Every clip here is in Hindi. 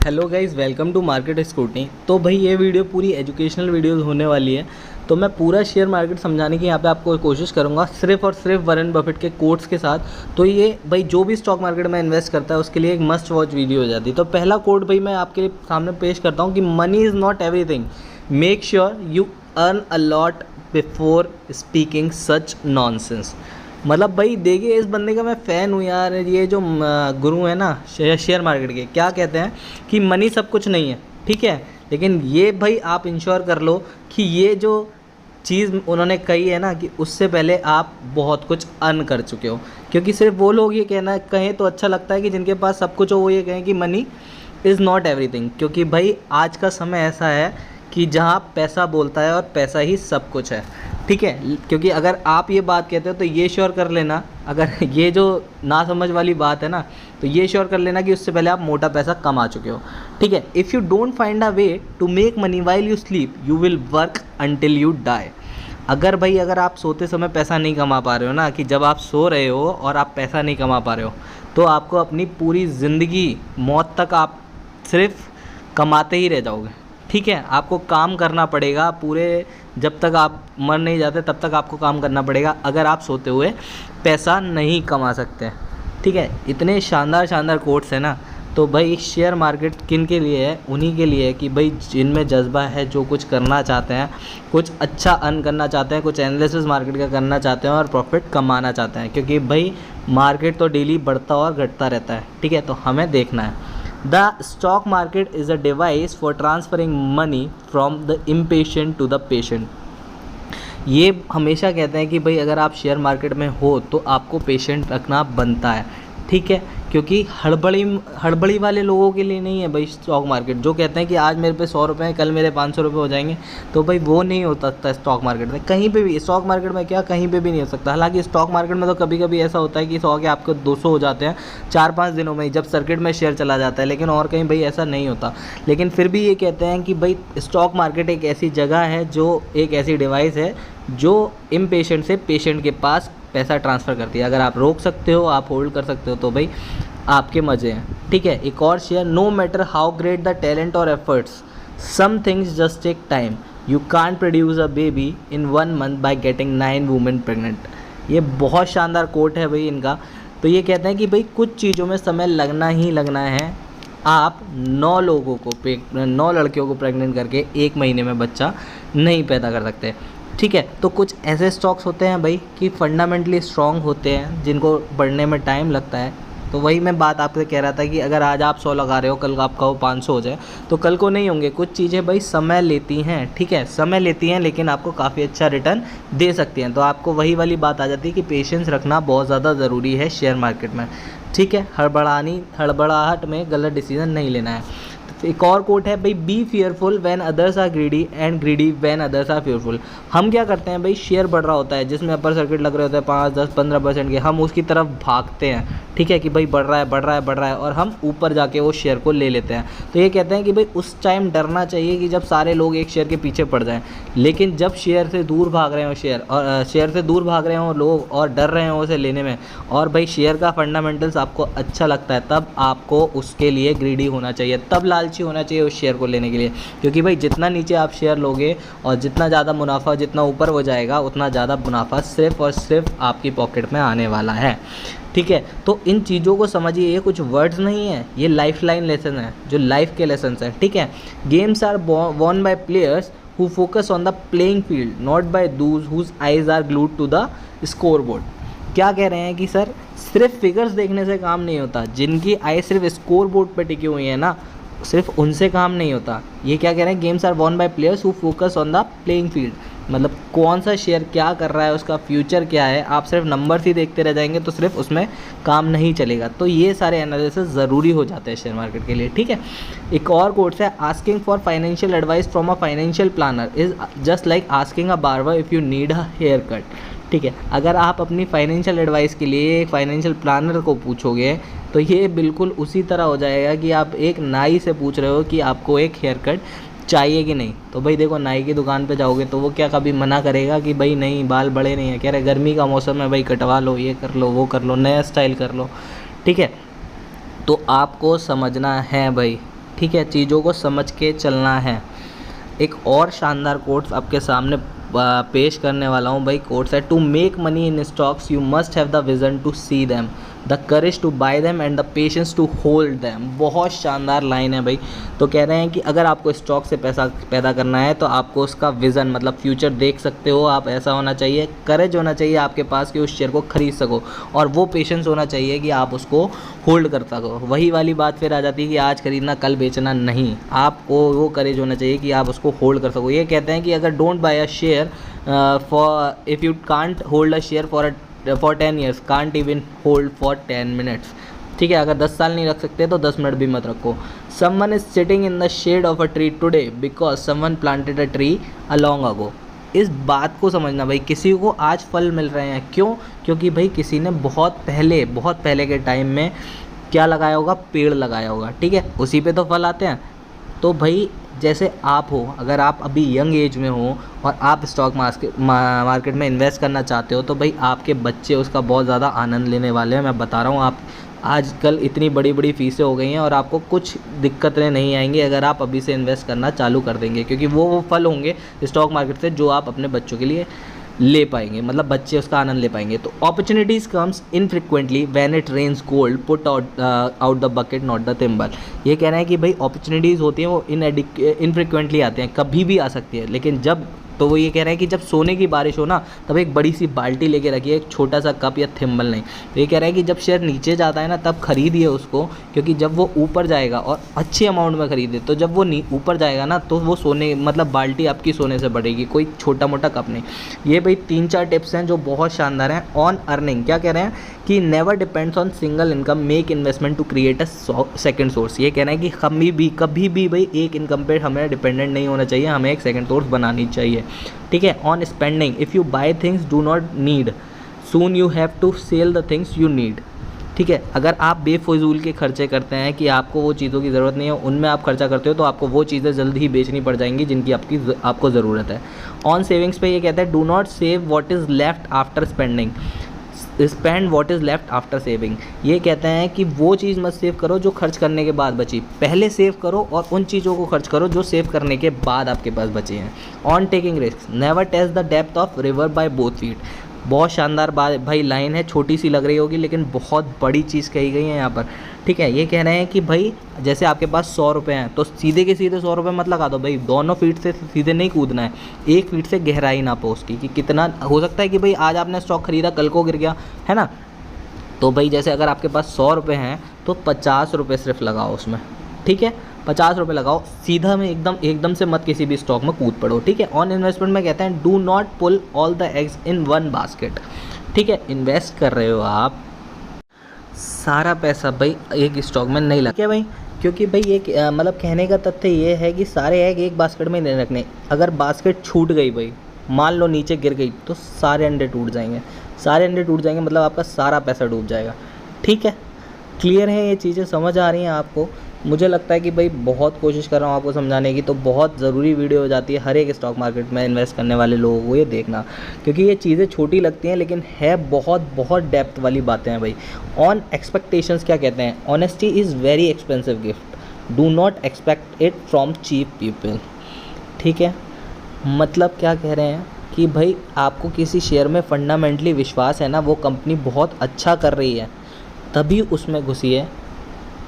Hello guys, welcome to Market Scrutiny. तो भाई ये वीडियो पूरी एजुकेशनल वीडियोस होने वाली है। तो मैं पूरा शेयर मार्केट समझाने की यहाँ पे आपको कोशिश करूँगा, सिर्फ और सिर्फ वॉरेन बफेट के कोट्स के साथ। तो ये भाई जो भी स्टॉक मार्केट में इन्वेस्ट करता है उसके लिए एक मस्ट वॉच वीडियो हो जाती है। तो पहला कोट भाई मैं आपके सामने पेश करता हूँ कि money is not everything, make sure you earn a lot before speaking such nonsense. मतलब भाई देखिए, इस बंदे का मैं फ़ैन हूँ यार। ये जो गुरु है ना शेयर मार्केट के, क्या कहते हैं कि मनी सब कुछ नहीं है, ठीक है। लेकिन ये भाई आप इंश्योर कर लो कि ये जो चीज़ उन्होंने कही है ना, कि उससे पहले आप बहुत कुछ अर्न कर चुके हो। क्योंकि सिर्फ वो लोग ये कहना कहें तो अच्छा लगता है कि जिनके पास सब कुछ हो वो ये कहें कि मनी इज़ नॉट एवरीथिंग। क्योंकि भाई आज का समय ऐसा है कि जहाँ पैसा बोलता है और पैसा ही सब कुछ है, ठीक है। क्योंकि अगर आप ये बात कहते हो तो ये श्योर कर लेना, अगर ये जो ना समझ वाली बात है ना, तो ये श्योर कर लेना कि उससे पहले आप मोटा पैसा कमा चुके हो, ठीक है। If you don't find a way to make money while you sleep you will work until you die. अगर आप सोते समय पैसा नहीं कमा पा रहे हो ना, कि जब आप सो रहे हो और आप पैसा नहीं कमा पा रहे हो, तो आपको अपनी पूरी ज़िंदगी मौत तक आप सिर्फ कमाते ही रह जाओगे, ठीक है। आपको काम करना पड़ेगा पूरे, जब तक आप मर नहीं जाते तब तक आपको काम करना पड़ेगा, अगर आप सोते हुए पैसा नहीं कमा सकते, ठीक है। इतने शानदार शानदार कोट्स हैं ना। तो भाई शेयर मार्केट किन के लिए है? उन्हीं के लिए है कि भाई जिनमें जज्बा है, जो कुछ करना चाहते हैं, कुछ अच्छा अर्न करना चाहते हैं, कुछ एनालिसिस मार्केट का करना चाहते हैं और प्रॉफिट कमाना चाहते हैं। क्योंकि भाई मार्केट तो डेली बढ़ता और घटता रहता है, ठीक है। तो हमें देखना है। The stock market is a device for transferring money from the impatient to the patient। ये हमेशा कहते हैं कि भाई अगर आप शेयर मार्केट में हो तो आपको पेशेंट रखना बनता है, ठीक है। क्योंकि हड़बड़ी वाले लोगों के लिए नहीं है भाई स्टॉक मार्केट। जो कहते हैं कि आज मेरे पे 100 रुपये हैं, कल मेरे 500 रुपये हो जाएंगे, तो भाई वो नहीं हो सकता स्टॉक मार्केट में। कहीं पे भी स्टॉक मार्केट में क्या, कहीं पे भी नहीं हो सकता। हालांकि स्टॉक मार्केट में तो कभी कभी ऐसा होता है कि 100 के आपको 200 हो जाते हैं 4-5 दिनों में ही, जब सर्किट में शेयर चला जाता है। लेकिन और कहीं भाई ऐसा नहीं होता। लेकिन फिर भी ये कहते हैं कि भाई स्टॉक मार्केट एक ऐसी जगह है, जो एक ऐसी डिवाइस है जो इम्पेशेंट से पेशेंट के पास पैसा ट्रांसफ़र करती है। अगर आप रोक सकते हो, आप होल्ड कर सकते हो, तो भाई आपके मज़े हैं, ठीक है। एक और share, no matter how great the talent और efforts, some things just take time, you can't produce a baby in 1 month by getting 9 women pregnant. ये बहुत शानदार कोट है भाई इनका। तो ये कहते हैं कि भाई कुछ चीज़ों में समय लगना ही लगना है। आप 9 लड़कियों को प्रेग्नेंट करके 1 महीने में बच्चा नहीं पैदा कर सकते, ठीक है। तो कुछ ऐसे स्टॉक्स होते हैं भाई कि फंडामेंटली स्ट्रॉन्ग होते हैं, जिनको बढ़ने में टाइम लगता है। तो वही मैं बात आपसे कह रहा था कि अगर आज आप 100 लगा रहे हो, कल आपका वो 500 हो जाए, तो कल को नहीं होंगे। कुछ चीज़ें भाई समय लेती हैं, ठीक है, समय लेती हैं, लेकिन आपको काफ़ी अच्छा रिटर्न दे सकती हैं। तो आपको वही वाली बात आ जाती है कि पेशेंस रखना बहुत ज़्यादा ज़रूरी है शेयर मार्केट में, ठीक है। हड़बड़ाहट में गलत डिसीजन नहीं लेना है। एक और कोट है भाई, be fearful when others are greedy and greedy when others are fearful. हम क्या करते हैं भाई, शेयर बढ़ रहा होता है जिसमें अपर सर्किट लग रहे होते हैं 5, 10, 15% के, हम उसकी तरफ भागते हैं, ठीक है, कि भाई बढ़ रहा है और हम ऊपर जाके वो शेयर को ले लेते हैं। तो ये कहते हैं कि भाई उस टाइम डरना चाहिए कि जब सारे लोग एक शेयर के पीछे पड़ जाएं। लेकिन जब शेयर से दूर भाग रहे हो लोग और डर रहे हो उसे लेने में, और भाई शेयर का फंडामेंटल्स आपको अच्छा लगता है, तब आपको उसके लिए ग्रीडी होना चाहिए, तब लालची होना चाहिए उस शेयर को लेने के लिए। क्योंकि भाई जितना नीचे आप शेयर लोगे और जितना ज़्यादा मुनाफा जितना ऊपर हो जाएगा, उतना ज़्यादा मुनाफा सिर्फ और सिर्फ आपकी पॉकेट में आने वाला है, ठीक है। तो इन चीज़ों को समझिए, ये कुछ वर्ड्स नहीं है, ये लाइफ लाइन लेसन है, जो लाइफ के लेसन हैं, ठीक है। Games are won by players who focus on the playing field, not by those whose eyes are glued to the scoreboard. क्या कह रहे हैं कि सर सिर्फ फिगर्स देखने से काम नहीं होता, जिनकी आई सिर्फ स्कोर बोर्ड पर टिकी हुई है ना, सिर्फ उनसे काम नहीं होता। ये क्या कह रहे हैं, games are won by players who focus on the playing field, मतलब कौन सा शेयर क्या कर रहा है, उसका फ्यूचर क्या है। आप सिर्फ नंबर्स ही देखते रह जाएंगे तो सिर्फ उसमें काम नहीं चलेगा। तो ये सारे एनालिसिस ज़रूरी हो जाते हैं शेयर मार्केट के लिए, ठीक है। एक और कोट्स है, asking for financial advice from a financial planner is just like asking a barber if you need a haircut, ठीक है। अगर आप अपनी फाइनेंशियल एडवाइस के लिए एक फाइनेंशियल प्लानर को पूछोगे तो ये बिल्कुल उसी तरह हो जाएगा कि आप एक नाई से पूछ रहे हो कि आपको एक हेयर कट चाहिए कि नहीं। तो भाई देखो, नाई की दुकान पे जाओगे तो वो क्या कभी मना करेगा कि भाई नहीं, बाल बड़े नहीं है, कह रहे गर्मी का मौसम है भाई, कटवा लो, ये कर लो, वो कर लो, नया स्टाइल कर लो, ठीक है। तो आपको समझना है भाई ठीक है, चीज़ों को समझ के चलना है। एक और शानदार कोट्स आपके सामने पेश करने वाला हूँ भाई। कोट्स है, to make money in stocks you must have the vision to see them, the courage to buy them and the patience to hold them. बहुत शानदार लाइन है भाई। तो कह रहे हैं कि अगर आपको स्टॉक से पैसा पैदा करना है तो आपको उसका विज़न मतलब फ्यूचर देख सकते हो आप, ऐसा होना चाहिए, करेज होना चाहिए आपके पास कि उस शेयर को खरीद सको, और वो पेशेंस होना चाहिए कि आप उसको होल्ड कर सको। वही वाली बात फिर आ जाती है कि आज खरीदना कल बेचना नहीं, आपको वो करेज होना चाहिए कि आप उसको होल्ड कर सको। ये कहते हैं कि अगर don't buy a share for if you can't hold a share for 10 years, can't even hold for 10 minutes। ठीक है, अगर 10 साल नहीं रख सकते तो 10 मिनट भी मत रखो। Someone is sitting in the shade of a tree today because someone planted a tree a long ago. इस बात को समझना भाई, किसी को आज फल मिल रहे हैं, क्यों? क्योंकि भाई किसी ने बहुत पहले के टाइम में क्या लगाया होगा, पेड़ लगाया होगा, ठीक है, उसी पे तो फल आते हैं। तो भाई जैसे आप हो, अगर आप अभी यंग एज में हो और आप स्टॉक मार्केट में इन्वेस्ट करना चाहते हो तो भाई आपके बच्चे उसका बहुत ज़्यादा आनंद लेने वाले हैं। मैं बता रहा हूँ, आप आजकल इतनी बड़ी बड़ी फीसें हो गई हैं और आपको कुछ दिक्कतें नहीं आएंगी अगर आप अभी से इन्वेस्ट करना चालू कर देंगे, क्योंकि वो फल होंगे स्टॉक मार्केट से जो आप अपने बच्चों के लिए ले पाएंगे, मतलब बच्चे उसका आनंद ले पाएंगे। तो opportunities comes infrequently when it rains gold, put out the bucket not the thimble. ये कहना है कि भाई अपॉर्चुनिटीज़ होती हैं वो इनफ्रिक्वेंटली आते हैं, कभी भी आ सकती है, लेकिन जब तो वो ये कह रहे हैं कि जब सोने की बारिश हो ना तब एक बड़ी सी बाल्टी लेके रखिए, एक छोटा सा कप या थिम्बल नहीं। तो ये कह रहा है कि जब शेयर नीचे जाता है ना तब खरीदिए उसको, क्योंकि जब वो ऊपर जाएगा, और अच्छे अमाउंट में खरीदे, तो जब वो ऊपर जाएगा ना तो वो सोने मतलब बाल्टी आपकी सोने से बढ़ेगी, कोई छोटा मोटा कप नहीं। ये भाई 3-4 टिप्स हैं जो बहुत शानदार हैं। ऑन अर्निंग क्या कह रहे हैं कि never depends on single income, make investment to create a second source. ये कहना है कि कभी भी भाई एक इनकम पे हमें डिपेंडेंट नहीं होना चाहिए, हमें एक सेकंड सोर्स बनानी चाहिए। ठीक है। On spending, if you buy things do not need soon you have to sell the things you need. ठीक है, अगर आप बेफजूल के खर्चे करते हैं कि आपको वो चीज़ों की ज़रूरत नहीं है, उनमें आप खर्चा करते हो तो आपको वो चीज़ें जल्द ही बेचनी पड़ जाएंगी जिनकी आपको ज़रूरत है। ऑन सेविंग्स पे ये कहता है do not save what is left after spending, spend what is left after saving. ये कहते हैं कि वो चीज़ मत सेव करो जो खर्च करने के बाद बची, पहले सेव करो और उन चीज़ों को खर्च करो जो सेव करने के बाद आपके पास बचे हैं। On taking risk, never test the depth of river by both feet. बहुत शानदार बात भाई, लाइन है, छोटी सी लग रही होगी लेकिन बहुत बड़ी चीज़ कही गई है यहाँ पर। ठीक है, ये कह रहे हैं कि भाई जैसे आपके पास 100 रुपये हैं तो सीधे के सीधे 100 रुपये मत लगा दो भाई, दोनों फीट से सीधे नहीं कूदना है, 1 फीट से गहराई नापो उसकी कि कितना हो सकता है कि भाई आज आपने स्टॉक खरीदा कल को गिर गया, है ना। तो भाई जैसे अगर आपके पास 100 रुपये हैं तो 50 रुपये सिर्फ लगाओ उसमें। ठीक है, 50 रुपये लगाओ, सीधा में एकदम से मत किसी भी स्टॉक में कूद पड़ो। ठीक है। ऑन इन्वेस्टमेंट में कहते हैं do not put all the eggs in one basket. ठीक है, इन्वेस्ट कर रहे हो आप, सारा पैसा भाई एक स्टॉक में नहीं लगा भाई, क्योंकि भाई एक मतलब कहने का तथ्य ये है कि सारे एग एक बास्केट में नहीं रखने। अगर बास्केट छूट गई भाई, मान लो नीचे गिर गई, तो सारे अंडे टूट जाएंगे, सारे अंडे टूट जाएंगे, मतलब आपका सारा पैसा डूब जाएगा। ठीक है, क्लियर है, ये चीज़ें समझ आ रही हैं आपको। मुझे लगता है कि भाई बहुत कोशिश कर रहा हूँ आपको समझाने की, तो बहुत ज़रूरी वीडियो हो जाती है हर एक स्टॉक मार्केट में इन्वेस्ट करने वाले लोगों को ये देखना, क्योंकि ये चीज़ें छोटी लगती हैं लेकिन है बहुत डेप्थ वाली बातें हैं भाई। ऑन एक्सपेक्टेशंस क्या कहते हैं, honesty is very expensive gift, do not expect it from cheap people. ठीक है, मतलब क्या कह रहे हैं कि भाई आपको किसी शेयर में फंडामेंटली विश्वास है ना, वो कंपनी बहुत अच्छा कर रही है, तभी उसमें घुसिए।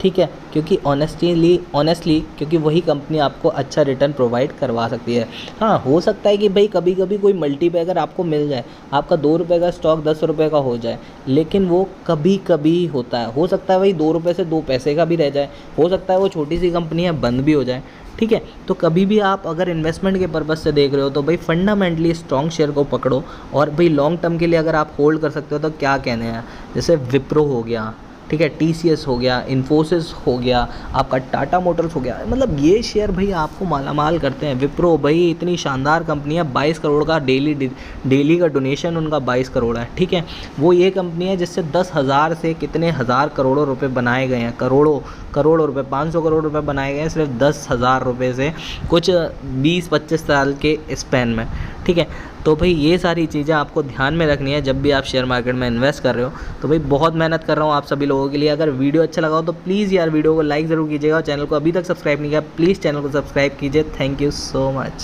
ठीक है, क्योंकि ऑनेस्टली क्योंकि वही कंपनी आपको अच्छा रिटर्न प्रोवाइड करवा सकती है। हाँ, हो सकता है कि भाई कभी कभी कोई मल्टीबैगर आपको मिल जाए, आपका 2 रुपये का स्टॉक 10 रुपये का हो जाए, लेकिन वो कभी कभी होता है। हो सकता है भाई 2 रुपये से 2 पैसे का भी रह जाए, हो सकता है वो छोटी सी कंपनी है बंद भी हो जाए। ठीक है, तो कभी भी आप अगर इन्वेस्टमेंट के पर्पज़ से देख रहे हो तो भाई फंडामेंटली स्ट्रॉन्ग शेयर को पकड़ो, और भाई लॉन्ग टर्म के लिए अगर आप होल्ड कर सकते हो तो क्या कहने हैं, जैसे विप्रो हो गया, ठीक है, TCS हो गया, इन्फोसिस हो गया, आपका टाटा मोटर्स हो गया, मतलब ये शेयर भाई आपको मालामाल करते हैं। विप्रो भाई इतनी शानदार कंपनी है, 22 करोड़ का डेली का डोनेशन उनका 22 करोड़ है। ठीक है, वो ये कंपनी है जिससे 10,000 से कितने हज़ार करोड़ों रुपए बनाए गए हैं, करोड़ों रुपए, 500 करोड़ रुपए बनाए गए हैं सिर्फ 10,000 रुपये से, कुछ 20-25 साल के स्पैन में। ठीक है। तो भाई ये सारी चीज़ें आपको ध्यान में रखनी है जब भी आप शेयर मार्केट में इन्वेस्ट कर रहे हो। तो भाई बहुत मेहनत कर रहा हूँ आप सभी लोगों के लिए। अगर वीडियो अच्छा लगा हो तो प्लीज़ यार वीडियो को लाइक ज़रूर कीजिएगा, और चैनल को अभी तक सब्सक्राइब नहीं किया प्लीज़ चैनल को सब्सक्राइब कीजिए। Thank you so much.